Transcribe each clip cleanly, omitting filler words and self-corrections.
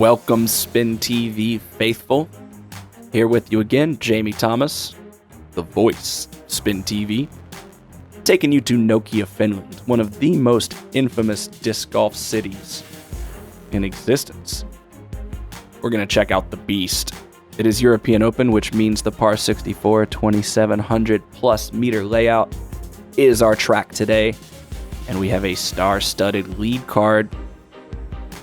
Welcome, SpinTV faithful. Here with you again, Jamie Thomas, the voice, SpinTV, taking you to Nokia, Finland, one of the most infamous disc golf cities in existence. We're going to check out the beast. It is European Open, which means the par 64 2,700 plus meter layout is our track today, and we have a star-studded lead card.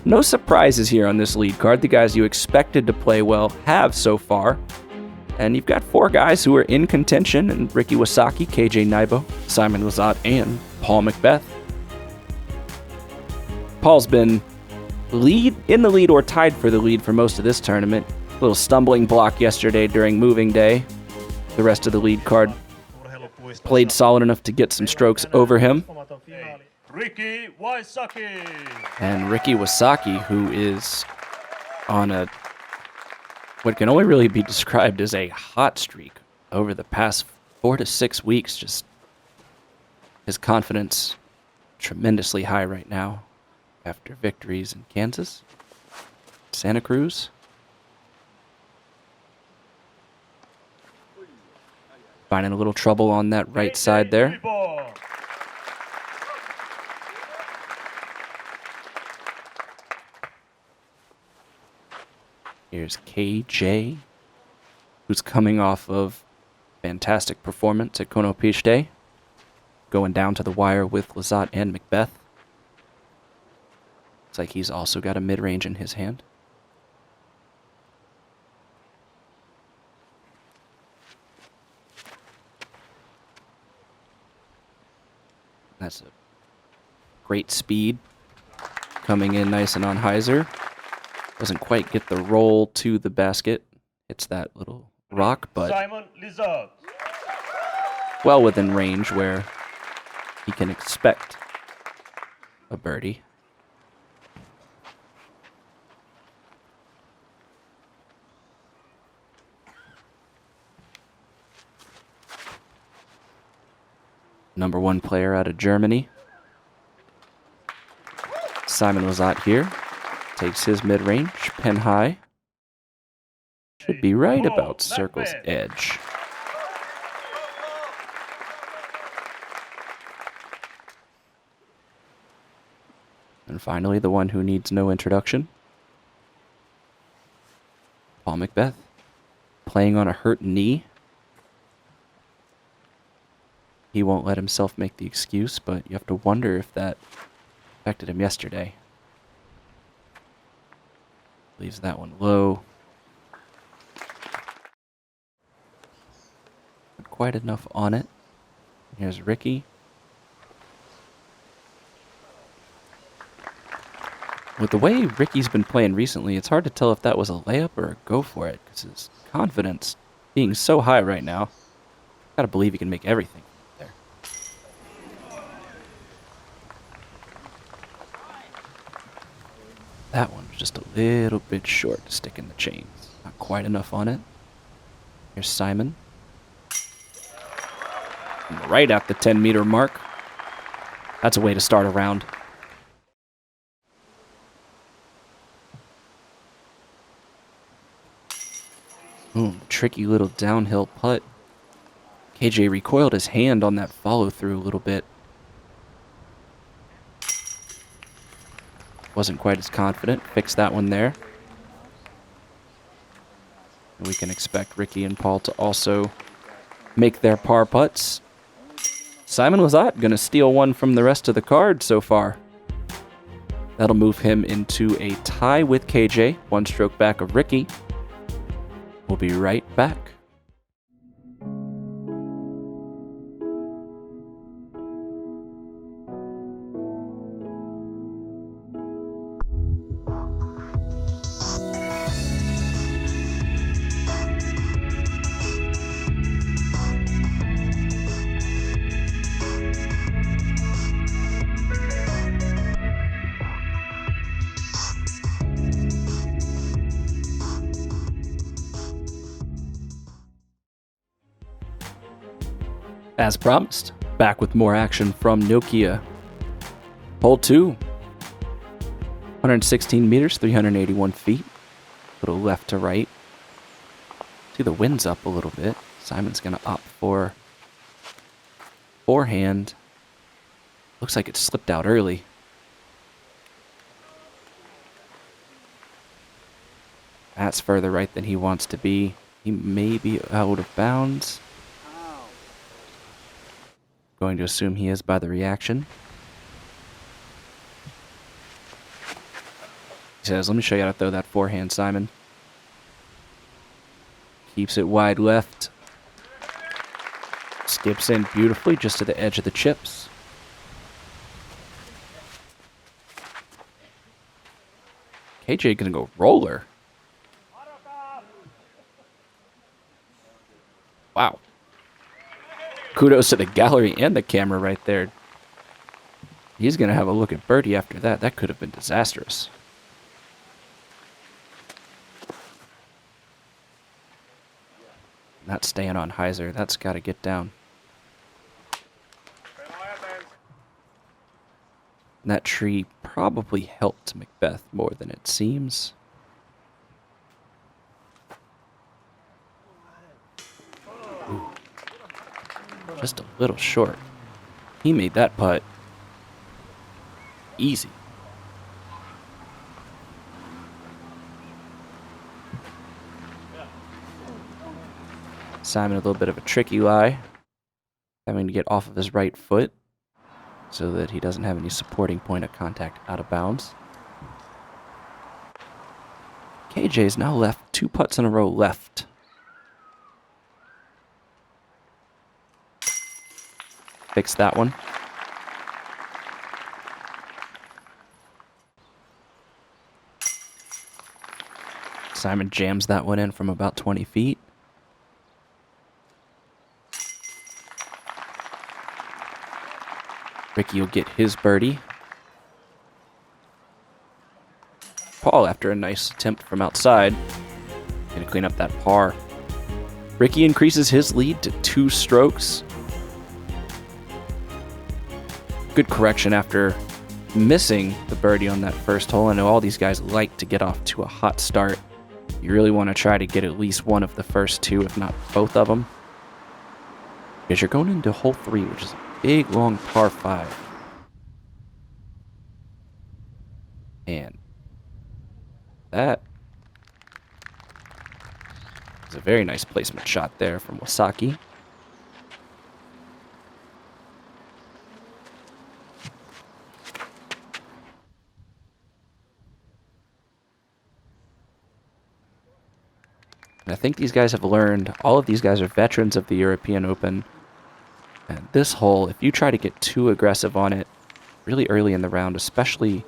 No surprises here on this lead card. The guys you expected to play well have so far. And you've got four guys who are in contention, and Ricky Wysocki, KJ Nybo, Simon Lizotte, and Paul McBeth. Paul's been in the lead or tied for the lead for most of this tournament. A little stumbling block yesterday during moving day. The rest of the lead card played solid enough to get some strokes over him. Ricky Wysocki. And Ricky Wysocki, who is on what can only really be described as a hot streak over the past 4 to 6 weeks. Just his confidence tremendously high right now after victories in Kansas, Santa Cruz. Finding a little trouble on that right side there. Here's KJ, who's coming off of fantastic performance at Konopiste, going down to the wire with Lizotte and McBeth. Looks like he's also got a mid-range in his hand. That's a great speed, coming in nice and on hyzer. Doesn't quite get the roll to the basket. It's that little rock, but well within range where he can expect a birdie. Number one player out of Germany. Simon Lizotte here. Takes his mid-range, pin high. Should be right about circle's edge. And finally, the one who needs no introduction. Paul McBeth, playing on a hurt knee. He won't let himself make the excuse, but you have to wonder if that affected him yesterday. Leaves that one low. Not quite enough on it. Here's Ricky. With the way Ricky's been playing recently, it's hard to tell if that was a layup or a go for it, because his confidence being so high right now, gotta believe he can make everything there. That one was just a little bit short to stick in the chains. Not quite enough on it. Here's Simon. Right at the 10-meter mark. That's a way to start a round. Tricky little downhill putt. KJ recoiled his hand on that follow-through a little bit. Wasn't quite as confident. Fixed that one there. And we can expect Ricky and Paul to also make their par putts. Simon Lizotte going to steal one from the rest of the card so far. That'll move him into a tie with KJ, one stroke back of Ricky. We'll be right back. As promised, back with more action from Nokia. Hole 2. 116 meters, 381 feet. A little left to right. See, the wind's up a little bit. Simon's going to opt for forehand. Looks like it slipped out early. That's further right than he wants to be. He may be out of bounds. Going to assume he is by the reaction. He says, let me show you how to throw that forehand, Simon. Keeps it wide left. Skips in beautifully just to the edge of the chips. KJ gonna go roller. Wow. Kudos to the gallery and the camera right there. He's gonna have a look at birdie after that. That could have been disastrous. Not staying on hyzer. That's got to get down. And that tree probably helped McBeth more than it seems. Ooh. Just a little short. He made that putt easy. Simon a little bit of a tricky lie, having to get off of his right foot so that he doesn't have any supporting point of contact out of bounds. KJ's now left 2 putts in a row left. Fix that one. Simon jams that one in from about 20 feet. Ricky will get his birdie. Paul, after a nice attempt from outside, going to clean up that par. Ricky increases his lead to 2 strokes. Good correction after missing the birdie on that first hole. I know all these guys like to get off to a hot start. You really want to try to get at least one of the first 2, if not both of them. Because you're going into hole 3, which is a big, long par 5. And that is a very nice placement shot there from Wysocki. And I think these guys have learned, all of these guys are veterans of the European Open. And this hole, if you try to get too aggressive on it really early in the round, especially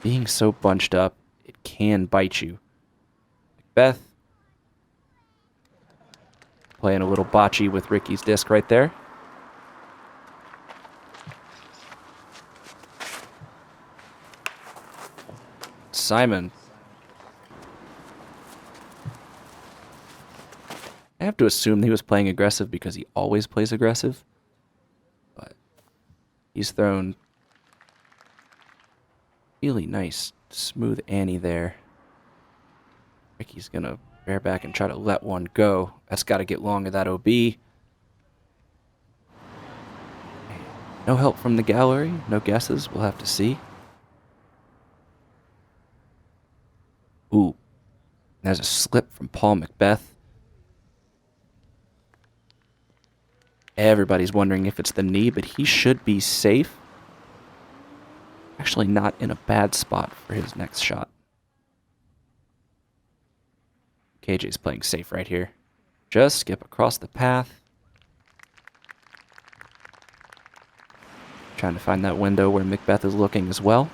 being so bunched up, it can bite you. McBeth playing a little bocce with Ricky's disc right there. Simon. I have to assume he was playing aggressive because he always plays aggressive. But he's thrown really nice, smooth Annie there. Ricky's going to bear back and try to let one go. That's got to get long of that OB. No help from the gallery. No guesses. We'll have to see. Ooh. There's a slip from Paul McBeth. Everybody's wondering if it's the knee, but he should be safe. Actually not in a bad spot for his next shot. KJ's playing safe right here. Just skip across the path. Trying to find that window where McBeth is looking as well.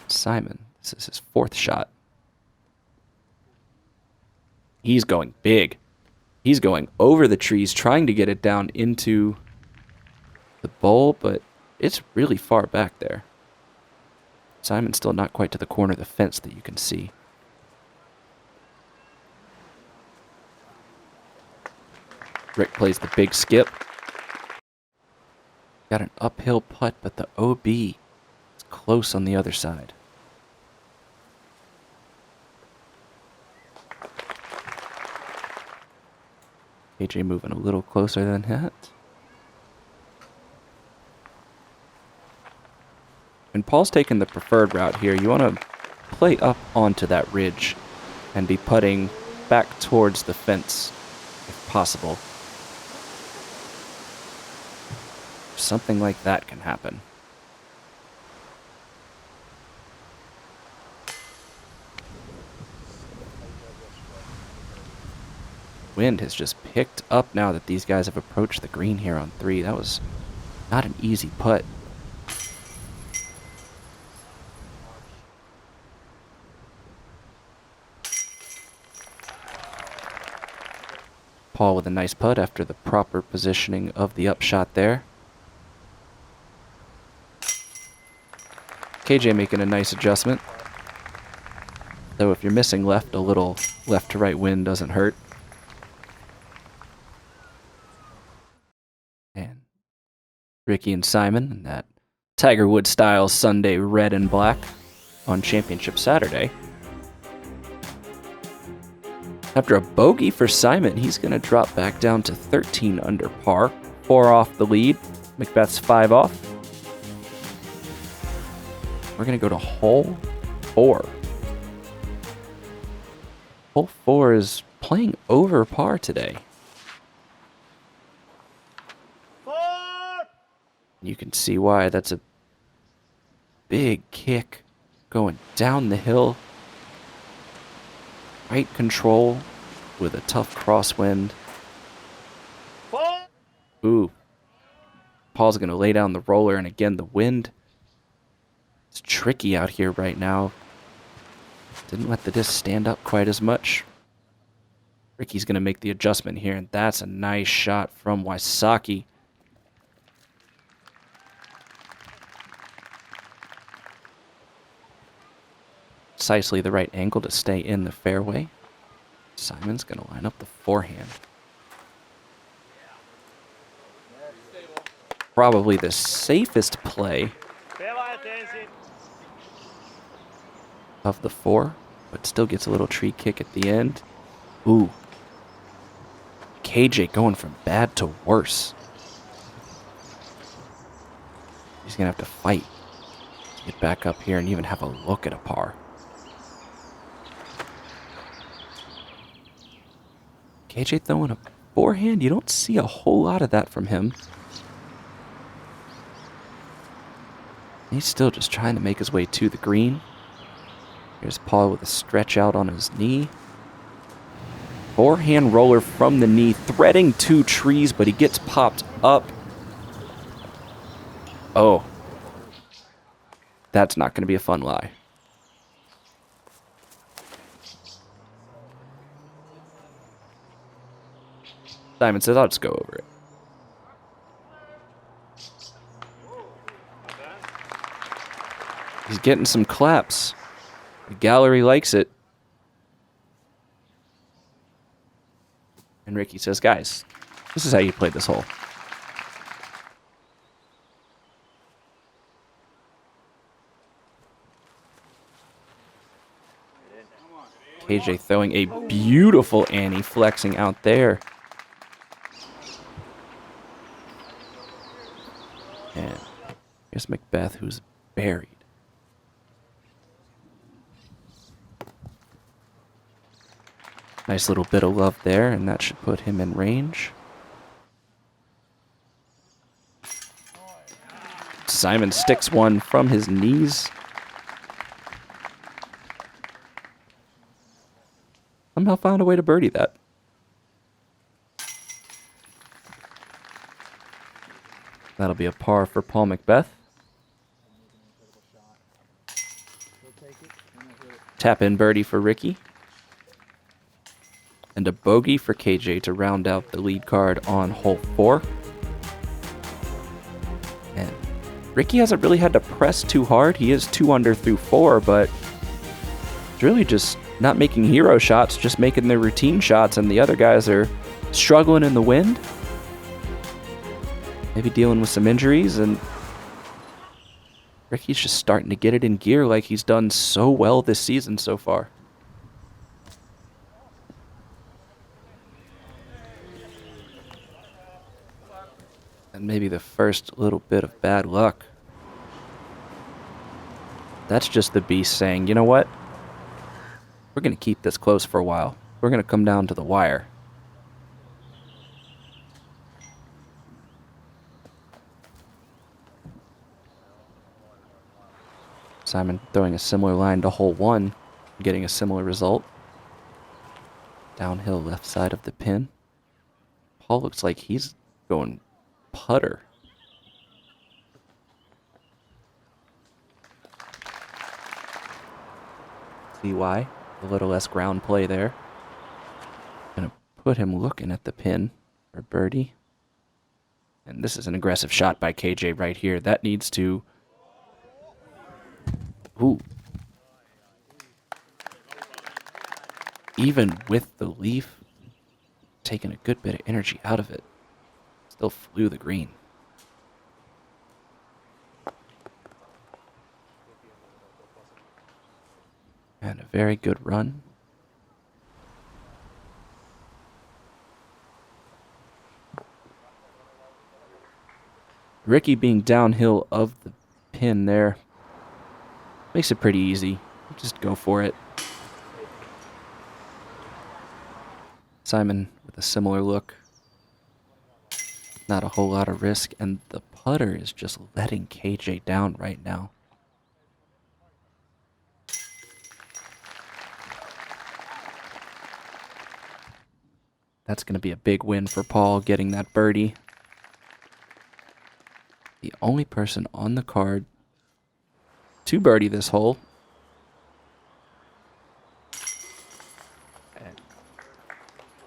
Simon, this is his 4th shot. He's going big. He's going over the trees, trying to get it down into the bowl, but it's really far back there. Simon's still not quite to the corner of the fence that you can see. Rick plays the big skip. Got an uphill putt, but the OB is close on the other side. KJ moving a little closer than that. When Paul's taking the preferred route here, you want to play up onto that ridge and be putting back towards the fence, if possible. Something like that can happen. Wind has just picked up now that these guys have approached the green here on 3. That was not an easy putt. Paul with a nice putt after the proper positioning of the upshot there. KJ making a nice adjustment. Though if you're missing left, a little left to right wind doesn't hurt. And Ricky and Simon in that Tiger Woods style Sunday red and black on Championship Saturday. After a bogey for Simon, he's going to drop back down to 13 under par. 4 off the lead. McBeth's 5 off. We're going to go to hole 4. Hole 4 is playing over par today. You can see why. That's a big kick going down the hill. Right control with a tough crosswind. Ooh. Paul's going to lay down the roller, and again, the wind. It's tricky out here right now. Didn't let the disc stand up quite as much. Ricky's going to make the adjustment here, and that's a nice shot from Wysocki. Precisely the right angle to stay in the fairway. Simon's going to line up the forehand. Probably the safest play of the 4, but still gets a little tree kick at the end. Ooh. KJ going from bad to worse. He's going to have to fight to get back up here and even have a look at a par. KJ throwing a forehand. You don't see a whole lot of that from him. He's still just trying to make his way to the green. Here's Paul with a stretch out on his knee. Forehand roller from the knee, threading 2 trees, but he gets popped up. Oh. That's not going to be a fun lie. Simon says, I'll just go over it. He's getting some claps. The gallery likes it. And Ricky says, guys, this is how you play this hole. KJ throwing a beautiful Annie, flexing out there. And here's McBeth, who's buried. Nice little bit of love there, and that should put him in range. Simon sticks one from his knees. Somehow found a way to birdie that. That'll be a par for Paul McBeth. Tap in birdie for Ricky. And a bogey for KJ to round out the lead card on hole 4. And Ricky hasn't really had to press too hard. He is 2 under through 4, but it's really just not making hero shots, just making their routine shots, and the other guys are struggling in the wind. Maybe dealing with some injuries, and Ricky's just starting to get it in gear like he's done so well this season so far. maybe the first little bit of bad luck. That's just the beast saying, you know what? We're going to keep this close for a while. We're going to come down to the wire. Simon throwing a similar line to hole 1, getting a similar result. Downhill left side of the pin. Paul looks like he's going putter. See why? A little less ground play there. Gonna put him looking at the pin for birdie. And this is an aggressive shot by KJ right here. That needs to... Ooh. Even with the leaf, taking a good bit of energy out of it, still flew the green. And a very good run. Ricky being downhill of the pin there makes it pretty easy. Just go for it. Simon with a similar look. Not a whole lot of risk, and the putter is just letting KJ down right now. That's going to be a big win for Paul, getting that birdie. The only person on the card to birdie this hole. And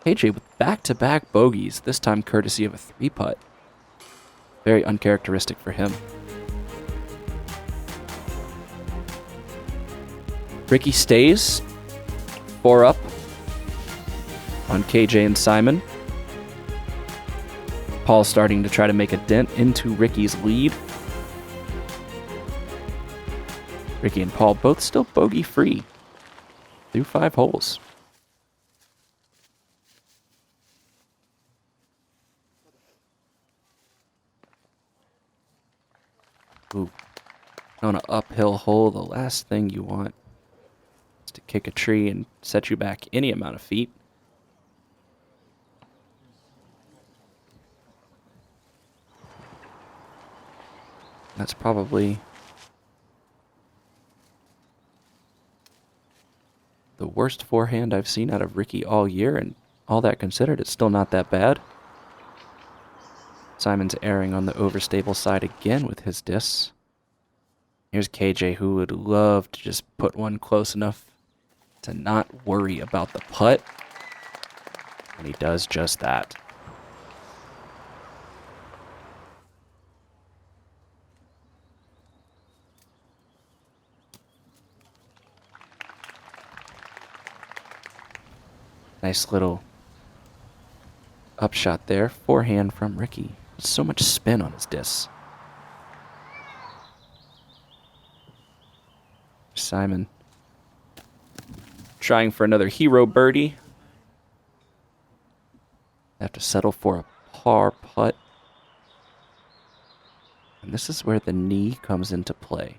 KJ with back-to-back bogeys, this time courtesy of a 3-putt. Very uncharacteristic for him. Ricky stays 4 up on KJ and Simon. Paul starting to try to make a dent into Ricky's lead. Ricky and Paul both still bogey-free through 5 holes. Ooh. On an uphill hole, the last thing you want is to kick a tree and set you back any amount of feet. That's probably the worst forehand I've seen out of Ricky all year, and all that considered, it's still not that bad. Simon's erring on the overstable side again with his disc. Here's KJ, who would love to just put one close enough to not worry about the putt, and he does just that. Nice little upshot there. Forehand from Ricky. So much spin on his disc. Simon trying for another hero birdie. Have to settle for a par putt. And this is where the knee comes into play.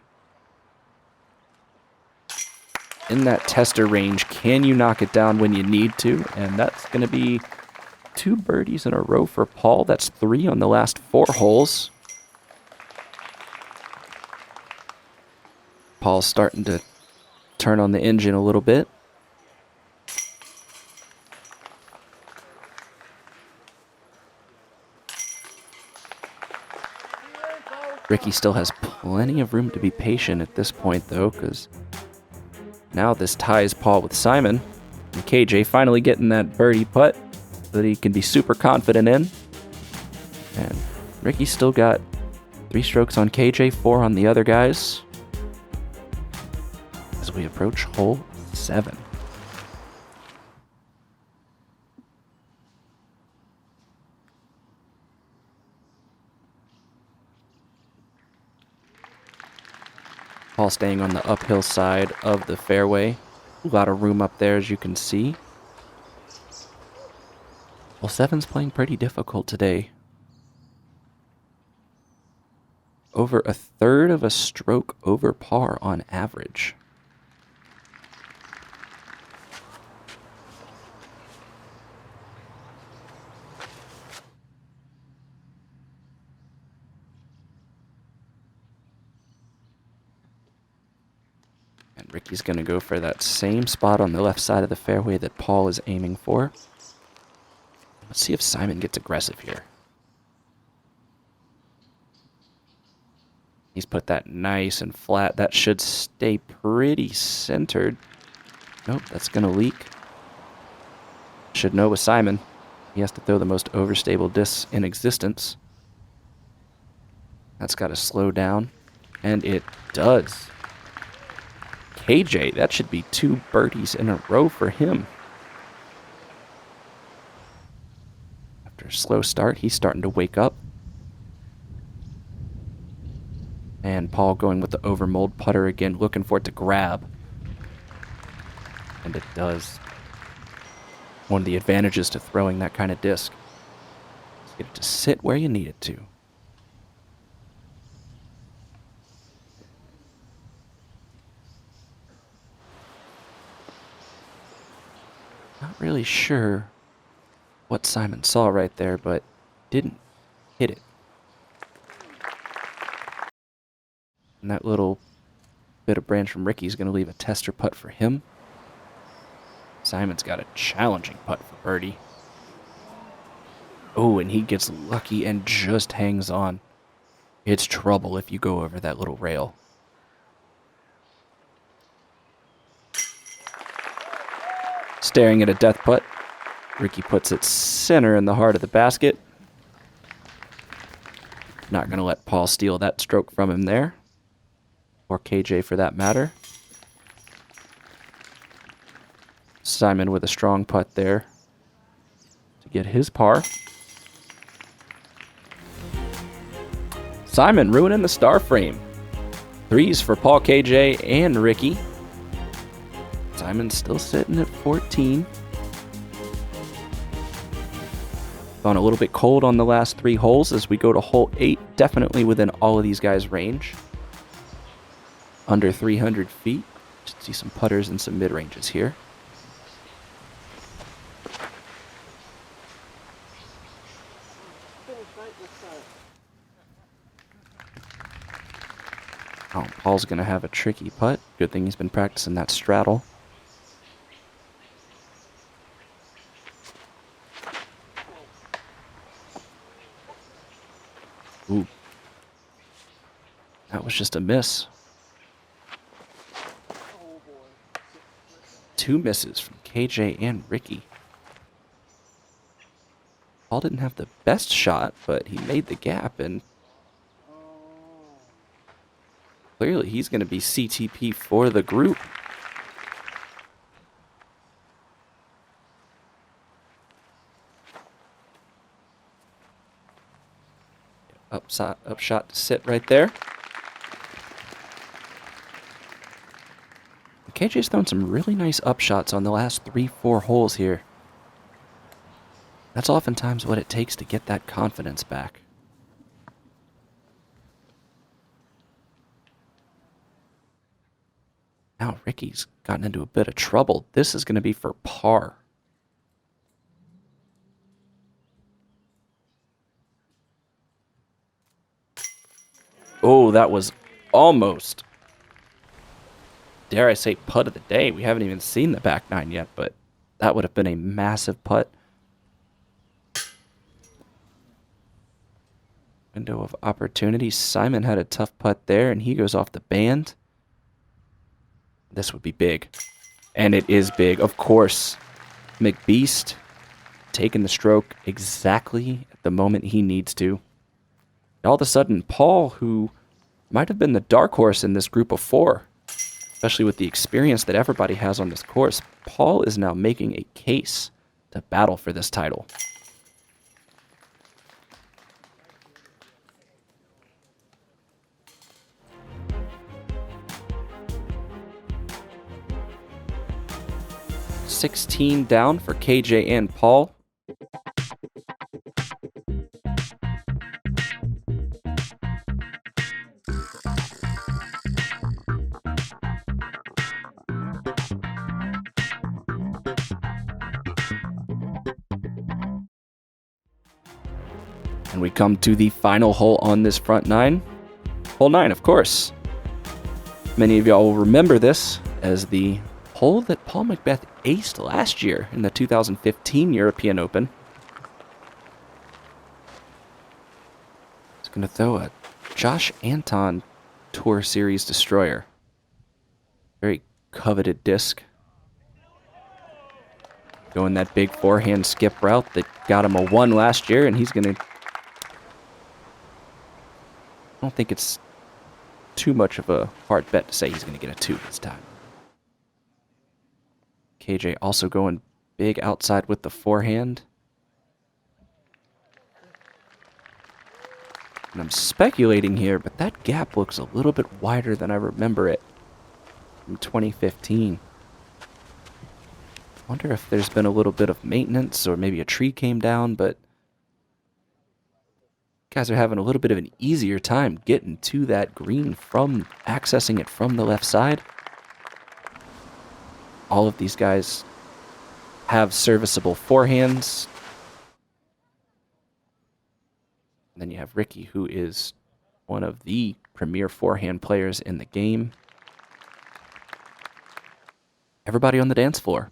In that tester range, can you knock it down when you need to? And that's going to be 2 birdies in a row for Paul. That's 3 on the last 4 holes. Paul's starting to turn on the engine a little bit. Ricky still has plenty of room to be patient at this point, though, because now this ties Paul with Simon. And KJ finally getting that birdie putt that he can be super confident in. And Ricky's still got 3 strokes on KJ, 4 on the other guys, as we approach hole 7. Paul staying on the uphill side of the fairway. A lot of room up there, as you can see. Well, 7's playing pretty difficult today. over a third of a stroke over par on average. And Ricky's going to go for that same spot on the left side of the fairway that Paul is aiming for. Let's see if Simon gets aggressive here. He's put that nice and flat. That should stay pretty centered. Nope, that's going to leak. Should know with Simon. He has to throw the most overstable discs in existence. That's got to slow down. And it does. KJ, that should be 2 birdies in a row for him. After a slow start, he's starting to wake up. And Paul going with the overmold putter again, looking for it to grab. And it does. One of the advantages to throwing that kind of disc is get it to sit where you need it to. Not really sure what Simon saw right there, but didn't hit it. And that little bit of branch from Ricky's going to leave a tester putt for him. Simon's got a challenging putt for birdie. Oh, and he gets lucky and just hangs on. It's trouble if you go over that little rail. Staring at a death putt. Ricky puts it center in the heart of the basket. Not going to let Paul steal that stroke from him there. Or KJ for that matter. Simon with a strong putt there to get his par. Simon ruining the star frame. 3s for Paul, KJ, and Ricky. Simon's still sitting at 14. Gone a little bit cold on the last 3 holes as we go to hole 8. Definitely within all of these guys' range. Under 300 feet. Should see some putters and some mid-ranges here. Oh, Paul's going to have a tricky putt. Good thing he's been practicing that straddle. Ooh. That was just a miss. 2 misses from KJ and Ricky. Paul didn't have the best shot, but he made the gap, and clearly he's going to be CTP for the group. Upshot to sit right there. KJ's thrown some really nice upshots on the last 3-4 holes here. That's oftentimes what it takes to get that confidence back. Now Ricky's gotten into a bit of trouble. This is going to be for par. Oh, that was almost, dare I say, putt of the day. We haven't even seen the back 9 yet, but that would have been a massive putt. Window of opportunity. Simon had a tough putt there, and he goes off the band. This would be big. And it is big, of course. McBeast taking the stroke exactly at the moment he needs to. All of a sudden, Paul, who might have been the dark horse in this group of 4, especially with the experience that everybody has on this course, Paul is now making a case to battle for this title. $16 down for KJ and Paul. And we come to the final hole on this front nine. Hole 9, of course. Many of y'all will remember this as the hole that Paul McBeth aced last year in the 2015 European Open. He's going to throw a Josh Anton Tour Series Destroyer. Very coveted disc. Going that big forehand skip route that got him a 1 last year, and he's going to... I don't think it's too much of a hard bet to say he's going to get a 2 this time. KJ also going big outside with the forehand. And I'm speculating here, but that gap looks a little bit wider than I remember it from 2015. Wonder if there's been a little bit of maintenance or maybe a tree came down, but guys are having a little bit of an easier time getting to that green from accessing it from the left side. All of these guys have serviceable forehands. And then you have Ricky, who is one of the premier forehand players in the game. Everybody on the dance floor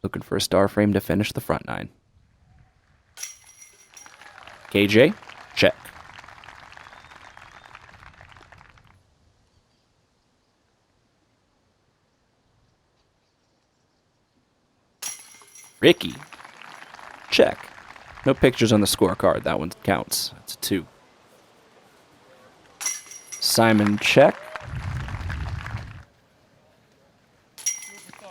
looking for a star frame to finish the front nine. KJ, check. Ricky, check. No pictures on the scorecard. That one counts. That's a 2. Simon, check.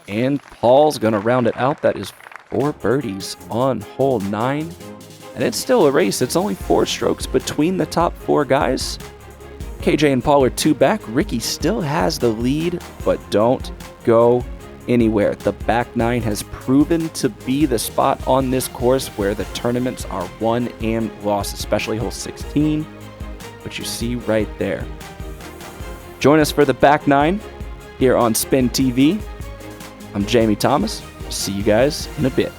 And Paul's going to round it out. That is 4 birdies on hole 9. And it's still a race. It's only 4 strokes between the top 4 guys. KJ and Paul are 2 back. Ricky still has the lead, but don't go anywhere. The back 9 has proven to be the spot on this course where the tournaments are won and lost, especially hole 16, which you see right there. Join us for the back 9 here on SpinTV. I'm Jamie Thomas. See you guys in a bit.